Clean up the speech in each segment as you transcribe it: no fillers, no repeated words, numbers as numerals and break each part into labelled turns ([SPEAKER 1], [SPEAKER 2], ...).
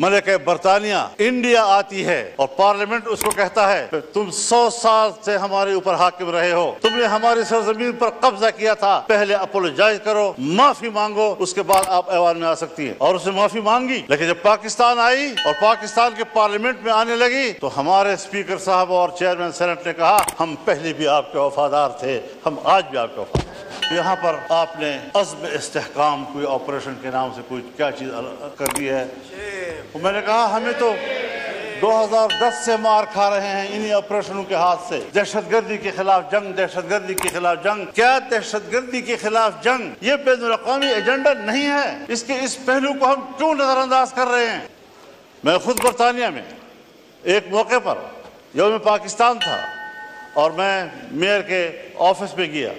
[SPEAKER 1] ملکہ برطانیہ انڈیا آتی ہے اور پارلیمنٹ اس کو کہتا ہے تم 100 سال سے ہمارے اوپر حاکم رہے ہو، تم نے ہماری سرزمین پر قبضہ کیا تھا، پہلے اپولوجائز کرو، معافی مانگو، اس کے بعد آپ ایوان میں آ سکتی ہیں۔ اور اس نے معافی مانگی، لیکن جب پاکستان آئی اور پاکستان کے پارلیمنٹ میں آنے لگی تو ہمارے اسپیکر صاحب اور چیئرمین سینٹ نے کہا ہم پہلے بھی آپ کے وفادار تھے، ہم آج بھی آپ کے وفادار۔ یہاں پر آپ نے عزم استحکام کوئی آپریشن کے نام سے کوئی کیا چیز کر دی ہے۔ میں نے کہا ہمیں تو 2010 سے مار کھا رہے ہیں انہی آپریشنوں کے ہاتھ سے، دہشت گردی کے خلاف جنگ، دہشت گردی کے خلاف جنگ۔ کیا دہشت گردی کے خلاف جنگ یہ بین الاقوامی ایجنڈا نہیں ہے؟ اس پہلو کو ہم کیوں نظر انداز کر رہے ہیں؟ میں خود برطانیہ میں ایک موقع پر یوم پاکستان تھا اور میں میئر کے آفس میں گیا،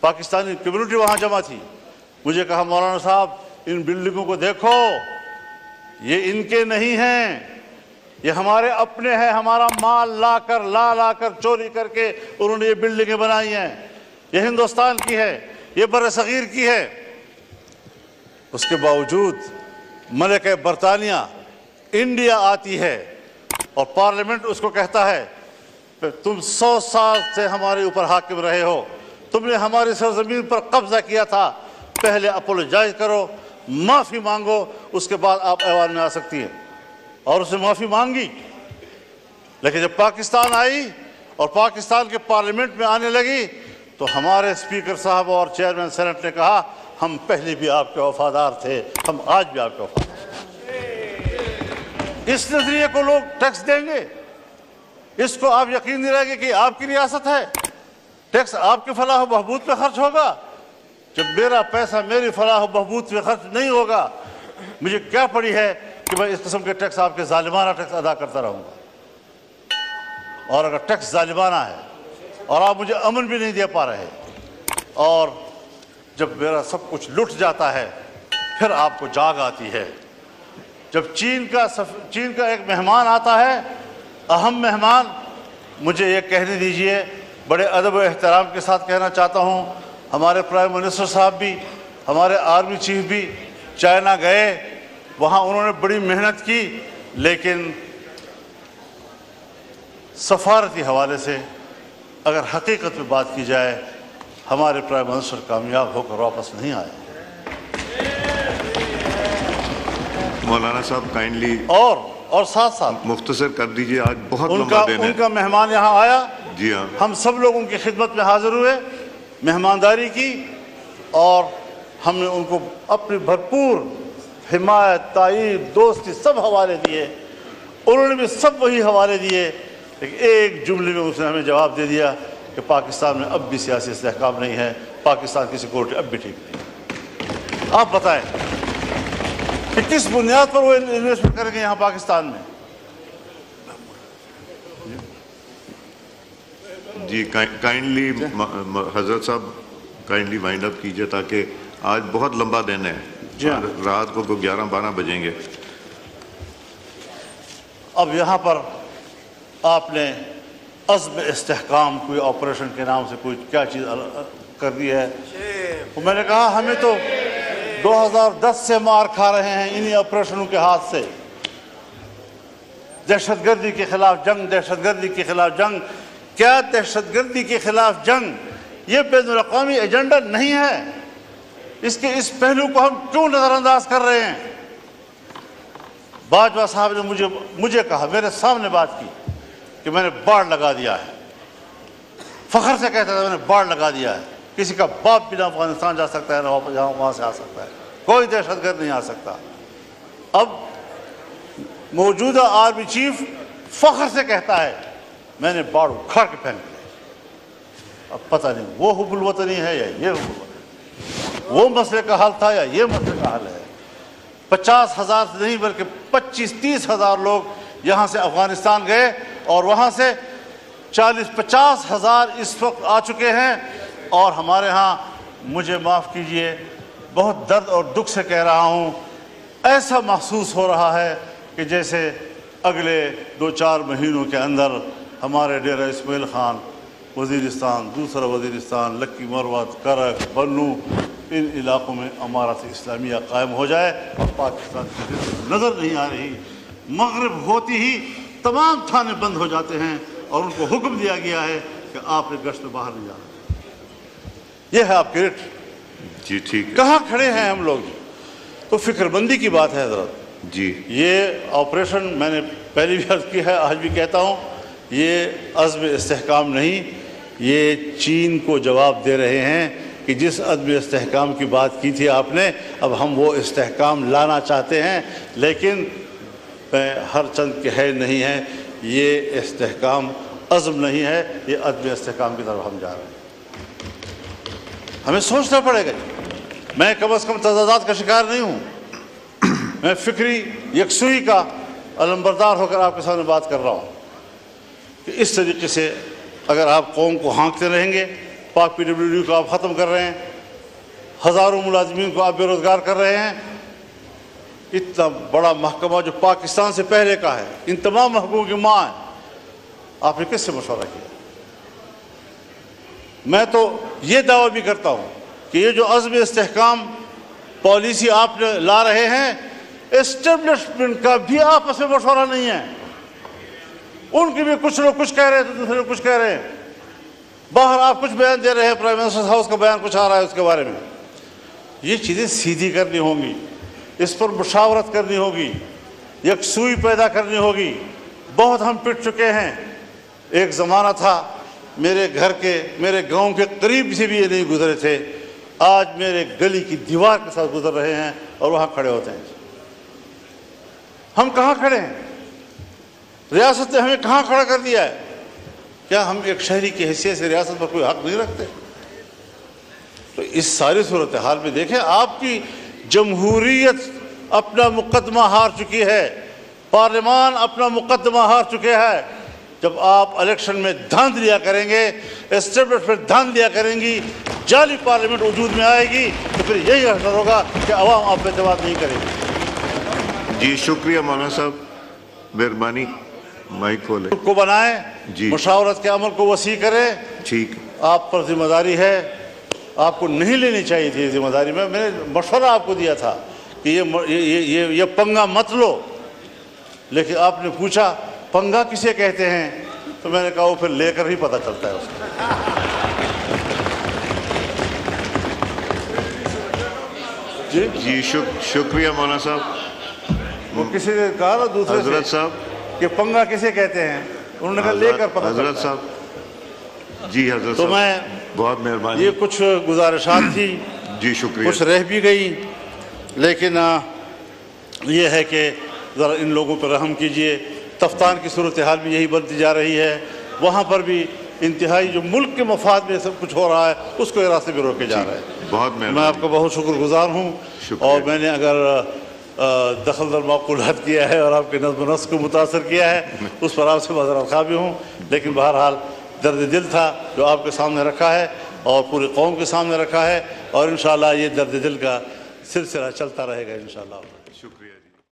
[SPEAKER 1] پاکستانی کمیونٹی وہاں جمع تھی۔ مجھے کہا مولانا صاحب ان بلڈنگوں کو دیکھو، یہ ان کے نہیں ہیں، یہ ہمارے اپنے ہیں، ہمارا مال لا کر چوری کر کے انہوں نے یہ بلڈنگیں بنائی ہیں، یہ ہندوستان کی ہے، یہ بر صغیر کی ہے۔ اس کے باوجود ملکہ برطانیہ انڈیا آتی ہے اور پارلیمنٹ اس کو کہتا ہے تم 100 سال سے ہمارے اوپر حاکم رہے ہو، تم نے ہماری سرزمین پر قبضہ کیا تھا، پہلے اپولوجائز کرو، معافی مانگو، اس کے بعد آپ ایوان میں آ سکتی ہیں۔ اور اس نے معافی مانگی، لیکن جب پاکستان آئی اور پاکستان کے پارلیمنٹ میں آنے لگی تو ہمارے اسپیکر صاحب اور چیئرمین سینٹ نے کہا ہم پہلے بھی آپ کے وفادار تھے، ہم آج بھی آپ کے وفادار ہیں۔ اس نظریے کو لوگ ٹیکس دیں گے، اس کو آپ یقین نہیں رہے گے کہ آپ کی ریاست ہے، ٹیکس آپ کی فلاح و بہبود پہ خرچ ہوگا۔ جب میرا پیسہ میری فلاح و بہبود پہ خرچ نہیں ہوگا، مجھے کیا پڑی ہے کہ میں اس قسم کے ٹیکس آپ کے ظالمانہ ٹیکس ادا کرتا رہوں گا۔ اور اگر ٹیکس ظالمانہ ہے اور آپ مجھے امن بھی نہیں دے پا رہے، اور جب میرا سب کچھ لٹ جاتا ہے پھر آپ کو جاگ آتی ہے۔ جب چین کا ایک مہمان آتا ہے، اہم مہمان، مجھے یہ کہنے دیجئے، بڑے ادب و احترام کے ساتھ کہنا چاہتا ہوں، ہمارے پرائم منسٹر صاحب بھی، ہمارے آرمی چیف بھی چائنا گئے، وہاں انہوں نے بڑی محنت کی، لیکن سفارتی حوالے سے اگر حقیقت میں بات کی جائے ہمارے پرائم منسٹر کامیاب ہو کر واپس نہیں آئے۔
[SPEAKER 2] مولانا صاحب کائنڈلی
[SPEAKER 1] اور ساتھ
[SPEAKER 2] مختصر کر دیجئے، آج بہت لمبا دن ہے۔
[SPEAKER 1] ان کا مہمان یہاں آیا،
[SPEAKER 2] جی ہاں،
[SPEAKER 1] ہم سب لوگوں کی خدمت میں حاضر ہوئے، مہمانداری کی، اور ہم نے ان کو اپنی بھرپور حمایت، تائید، دوستی سب حوالے دیے، انہوں نے بھی سب وہی حوالے دیے، لیکن ایک جملے میں اس نے ہمیں جواب دے دیا کہ پاکستان میں اب بھی سیاسی استحکام نہیں ہے، پاکستان کی سیکورٹی اب بھی ٹھیک نہیں۔ آپ بتائیں کہ کس بنیاد پر وہ انویسٹمنٹ کریں گے یہاں پاکستان میں؟
[SPEAKER 2] جی کائنڈلی حضرت صاحب کائنڈلی وائنڈ اپ کیجئے، تاکہ آج بہت لمبا دن ہے، رات کو 11-12 بجیں گے۔
[SPEAKER 1] اب یہاں پر آپ نے عزم استحکام کوئی آپریشن کے نام سے کوئی کیا چیز کر دی ہے۔ میں نے کہا ہمیں تو 2010 سے مار کھا رہے ہیں انہی آپریشنوں کے ہاتھ سے، دہشت گردی کے خلاف جنگ، دہشت گردی کے خلاف جنگ۔ کیا دہشت گردی کے خلاف جنگ یہ بین الاقوامی ایجنڈا نہیں ہے؟ اس پہلو کو ہم کیوں نظر انداز کر رہے ہیں؟ باجوہ صاحب نے مجھے کہا، میرے سامنے بات کی کہ میں نے باڑ لگا دیا ہے، فخر سے کہتا تھا میں نے باڑ لگا دیا ہے، کسی کا باپ بھی نہ افغانستان جا سکتا ہے نہ وہاں سے آ سکتا ہے، کوئی دہشت گرد نہیں آ سکتا۔ اب موجودہ آرمی چیف فخر سے کہتا ہے میں نے باڑ اکھاڑ کے پھینک دیا۔ اب پتہ نہیں وہ حب الوطنی ہے یا یہ حب الوطنی، وہ مسئلے کا حل تھا یا یہ مسئلے کا حل ہے۔ 50,000 سے نہیں بلکہ 25-30 ہزار لوگ یہاں سے افغانستان گئے اور وہاں سے 40-50 ہزار اس وقت آ چکے ہیں، اور ہمارے ہاں، مجھے معاف کیجئے، بہت درد اور دکھ سے کہہ رہا ہوں، ایسا محسوس ہو رہا ہے کہ جیسے اگلے 2-4 مہینوں کے اندر ہمارے ڈیرہ اسماعیل خان، وزیرستان، دوسرا وزیرستان، لکی مروت، کرک، بنو، ان علاقوں میں امارت اسلامیہ قائم ہو جائے، اور پاکستان کی نظر نہیں آ رہی مغرب ہوتی ہی تمام تھانے بند ہو جاتے ہیں اور ان کو حکم دیا گیا ہے کہ آپ نے گشت میں باہر نہیں جانا. یہ ہے آپ کی ریٹ.
[SPEAKER 2] جی ٹھیک ہے.
[SPEAKER 1] کہاں کھڑے ہیں ہم لوگ؟ تو فکر بندی کی بات ہے حضرت.
[SPEAKER 2] جی
[SPEAKER 1] یہ آپریشن میں نے پہلی بھی عرض کی ہے، آج بھی کہتا ہوں، یہ عزم استحکام نہیں، یہ چین کو جواب دے رہے ہیں کہ جس عزم استحکام کی بات کی تھی آپ نے، اب ہم وہ استحکام لانا چاہتے ہیں، لیکن ہر چند کے ہے نہیں ہے. یہ استحکام عزم نہیں ہے، یہ عدم استحکام کی طرف ہم جا رہے ہیں. ہمیں سوچنا پڑے گا. میں کم از کم تضادات کا شکار نہیں ہوں، میں فکری یکسوئی کا علمبردار ہو کر آپ کے سامنے بات کر رہا ہوں کہ اس طریقے سے اگر آپ قوم کو ہانکتے رہیں گے، پاک پی ڈبلیو ڈی کو آپ ختم کر رہے ہیں، ہزاروں ملازمین کو آپ بے روزگار کر رہے ہیں، اتنا بڑا محکمہ جو پاکستان سے پہلے کا ہے، ان تمام محکموں کی ماں ہے، آپ نے کس سے مشورہ کیا؟ میں تو یہ دعویٰ بھی کرتا ہوں کہ یہ جو عزم استحکام پالیسی آپ لا رہے ہیں، اسٹیبلشمنٹ کا بھی آپس میں مشورہ نہیں ہے. ان کی بھی کچھ لوگ کچھ کہہ رہے ہیں تو دوسرے لوگ کچھ کہہ رہے ہیں. باہر آپ کچھ بیان دے رہے ہیں، پرائم منسٹر ہاؤس کا بیان کچھ آ رہا ہے اس کے بارے میں. یہ چیزیں سیدھی کرنی ہوں گی، اس پر مشاورت کرنی ہوگی، یکسوئی پیدا کرنی ہوگی. بہت ہم پٹ چکے ہیں. ایک زمانہ تھا میرے گھر کے، میرے گاؤں کے قریب سے بھی یہ نہیں گزرے تھے، آج میرے گلی کی دیوار کے ساتھ گزر رہے ہیں اور وہاں کھڑے ہوتے ہیں. ہم کہاں کھڑے ہیں؟ ریاست نے ہمیں کہاں کھڑا کر دیا ہے؟ کیا ہم ایک شہری کی حیثیت سے ریاست پر کوئی حق نہیں رکھتے؟ تو اس ساری صورتحال میں دیکھیں، آپ کی جمہوریت اپنا مقدمہ ہار چکی ہے، پارلیمان اپنا مقدمہ ہار چکے ہیں. جب آپ الیکشن میں دھاند لیا کریں گے، اسٹیبلشمنٹ دھاند لیا کریں گی، جعلی پارلیمنٹ وجود میں آئے گی، تو پھر یہی اثر ہوگا کہ عوام آپ پہ اعتماد نہیں کرے گی.
[SPEAKER 2] جی شکریہ مولانا صاحب، مہربانی مائک کھولیں.
[SPEAKER 1] کو بنائیں،
[SPEAKER 2] جی
[SPEAKER 1] مشاورت کے عمل کو وسیع کریں.
[SPEAKER 2] ٹھیک.
[SPEAKER 1] آپ پر ذمہ داری ہے، آپ کو نہیں لینی چاہیے تھی ذمہ داری. میں نے مشورہ آپ کو دیا تھا کہ یہ پنگا مت لو، لیکن آپ نے پوچھا پنگا کسے کہتے ہیں، تو میں نے کہا وہ پھر لے کر ہی پتہ چلتا ہے اس کو.
[SPEAKER 2] جی شکریہ مولانا صاحب.
[SPEAKER 1] وہ کسی نے کہا نا دوسرے
[SPEAKER 2] حضرت
[SPEAKER 1] سے
[SPEAKER 2] صاحب
[SPEAKER 1] کہ پنگا کسے کہتے ہیں، انہوں نے کہا لے کر پتہ
[SPEAKER 2] حضرت
[SPEAKER 1] چلتا ہے.
[SPEAKER 2] صاحب. جی حضرت
[SPEAKER 1] تو
[SPEAKER 2] صاحب
[SPEAKER 1] میں
[SPEAKER 2] بہت مہربانی.
[SPEAKER 1] یہ کچھ گزارشات تھی،
[SPEAKER 2] جی شکریہ.
[SPEAKER 1] کچھ رہ بھی گئی، لیکن یہ ہے کہ ذرا ان لوگوں پر رحم کیجئے. تفتان کی صورتحال بھی یہی بنتی جا رہی ہے، وہاں پر بھی انتہائی جو ملک کے مفاد میں سب کچھ ہو رہا ہے اس کو راستے میں روکے جا رہا ہے.
[SPEAKER 2] بہت مہربانی.
[SPEAKER 1] میں آپ کا بہت شکر گزار ہوں، اور میں نے اگر دخل در معقولات کیا ہے اور آپ کے نظم و نسق کو متاثر کیا ہے، اس پر آپ سے معذرت خواہ بھی ہوں. لیکن بہرحال درد دل تھا جو آپ کے سامنے رکھا ہے اور پوری قوم کے سامنے رکھا ہے، اور انشاءاللہ یہ درد دل کا سلسلہ چلتا رہے گا انشاءاللہ.
[SPEAKER 2] شکریہ.